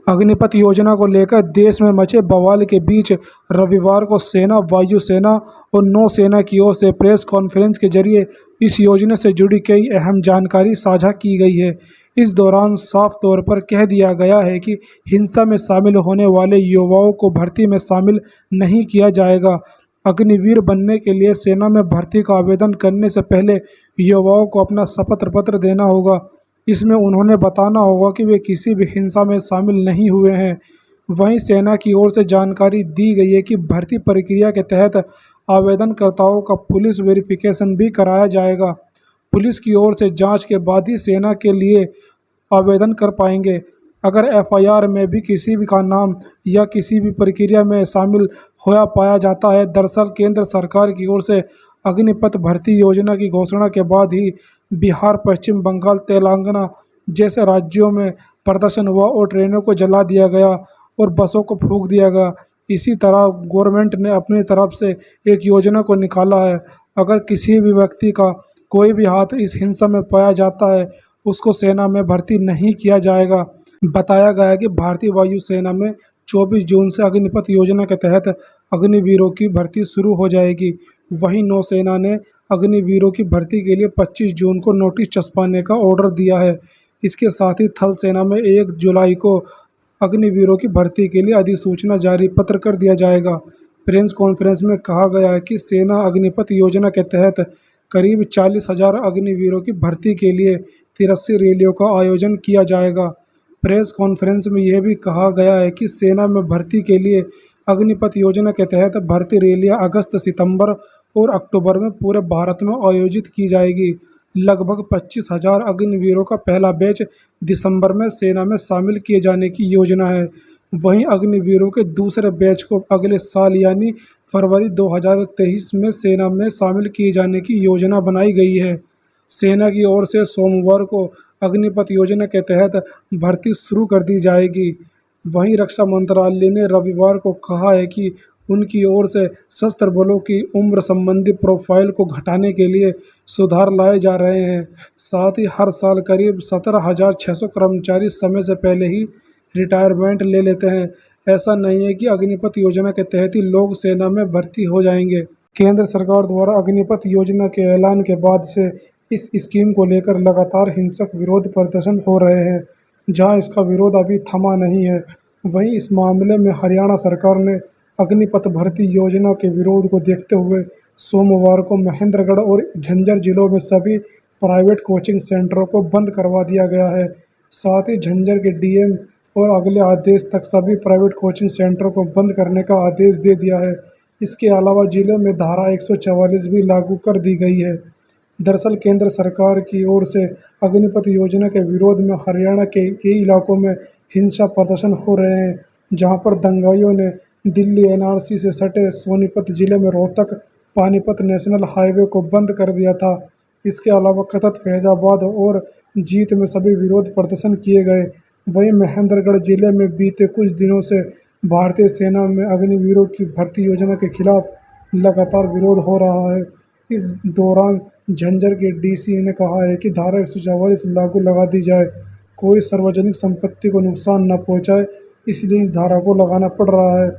अग्निपथ योजना को लेकर देश में मचे बवाल के बीच रविवार को सेना, वायुसेना और नौसेना की ओर से प्रेस कॉन्फ्रेंस के जरिए इस योजना से जुड़ी कई अहम जानकारी साझा की गई है। इस दौरान साफ तौर पर कह दिया गया है कि हिंसा में शामिल होने वाले युवाओं को भर्ती में शामिल नहीं किया जाएगा। अग्निवीर बनने के लिए सेना में भर्ती का आवेदन करने से पहले युवाओं को अपना शपथ पत्र देना होगा। इसमें उन्होंने बताना होगा कि वे किसी भी हिंसा में शामिल नहीं हुए हैं। वहीं सेना की ओर से जानकारी दी गई है कि भर्ती प्रक्रिया के तहत आवेदनकर्ताओं का पुलिस वेरिफिकेशन भी कराया जाएगा। पुलिस की ओर से जांच के बाद ही सेना के लिए आवेदन कर पाएंगे। अगर एफआईआर में भी किसी भी का नाम या किसी भी प्रक्रिया में शामिल होया पाया जाता है। दरअसल केंद्र सरकार की ओर से अग्निपथ भर्ती योजना की घोषणा के बाद ही बिहार, पश्चिम बंगाल, तेलंगाना जैसे राज्यों में प्रदर्शन हुआ और ट्रेनों को जला दिया गया और बसों को फूंक दिया गया। इसी तरह गवर्नमेंट ने अपनी तरफ से एक योजना को निकाला है। अगर किसी भी व्यक्ति का कोई भी हाथ इस हिंसा में पाया जाता है, उसको सेना में भर्ती नहीं किया जाएगा। बताया गया है कि भारतीय वायुसेना में 24 जून से अग्निपथ योजना के तहत अग्निवीरों की भर्ती शुरू हो जाएगी। वहीं नौसेना ने अग्निवीरों की भर्ती के लिए 25 जून को नोटिस छपवाने का ऑर्डर दिया है। इसके साथ ही थल सेना में 1 जुलाई को अग्निवीरों की भर्ती के लिए अधिसूचना जारी पत्र कर दिया जाएगा। प्रेस कॉन्फ्रेंस में कहा गया है कि सेना अग्निपथ योजना के तहत करीब 40,000 अग्निवीरों की भर्ती के लिए 83 रैलियों का आयोजन किया जाएगा। प्रेस कॉन्फ्रेंस में यह भी कहा गया है कि सेना में भर्ती के लिए अग्निपथ योजना के तहत भर्ती रैलियां अगस्त, सितंबर और अक्टूबर में पूरे भारत में आयोजित की जाएगी। लगभग 25,000 अग्निवीरों का पहला बैच दिसंबर में सेना में शामिल किए जाने की योजना है। वहीं अग्निवीरों के दूसरे बैच को अगले साल यानी फरवरी 2023 में सेना में शामिल किए जाने की योजना बनाई गई है। सेना की ओर से सोमवार को अग्निपथ योजना के तहत भर्ती शुरू कर दी जाएगी। वहीं रक्षा मंत्रालय ने रविवार को कहा है कि उनकी ओर से सशस्त्र बलों की उम्र संबंधी प्रोफाइल को घटाने के लिए सुधार लाए जा रहे हैं। साथ ही हर साल करीब 17,600 कर्मचारी समय से पहले ही रिटायरमेंट ले लेते हैं। ऐसा नहीं है कि अग्निपथ योजना के तहत ही लोग सेना में भर्ती हो जाएंगे। केंद्र सरकार द्वारा अग्निपथ योजना के ऐलान के बाद से इस स्कीम को लेकर लगातार हिंसक विरोध प्रदर्शन हो रहे हैं, जहां इसका विरोध अभी थमा नहीं है। वहीं इस मामले में हरियाणा सरकार ने अग्निपथ भर्ती योजना के विरोध को देखते हुए सोमवार को महेंद्रगढ़ और झज्जर जिलों में सभी प्राइवेट कोचिंग सेंटरों को बंद करवा दिया गया है। साथ ही झज्जर के डीएम और अगले आदेश तक सभी प्राइवेट कोचिंग सेंटरों को बंद करने का आदेश दे दिया है। इसके अलावा जिले में धारा 144 भी लागू कर दी गई है। दरअसल केंद्र सरकार की ओर से अग्निपथ योजना के विरोध में हरियाणा के कई इलाकों में हिंसा प्रदर्शन हो रहे हैं, जहां पर दंगाइयों ने दिल्ली एनआरसी से सटे सोनीपत जिले में रोहतक पानीपत नेशनल हाईवे को बंद कर दिया था। इसके अलावा कतत, फैजाबाद और जीत में सभी विरोध प्रदर्शन किए गए। वहीं महेंद्रगढ़ जिले में बीते कुछ दिनों से भारतीय सेना में अग्निवीरों की भर्ती योजना के खिलाफ लगातार विरोध हो रहा है। इस दौरान झज्जर के डीसी ने कहा है कि धारा 144 लागू लगा दी जाए, कोई सार्वजनिक संपत्ति को नुकसान न पहुंचाए, इसलिए इस धारा को लगाना पड़ रहा है।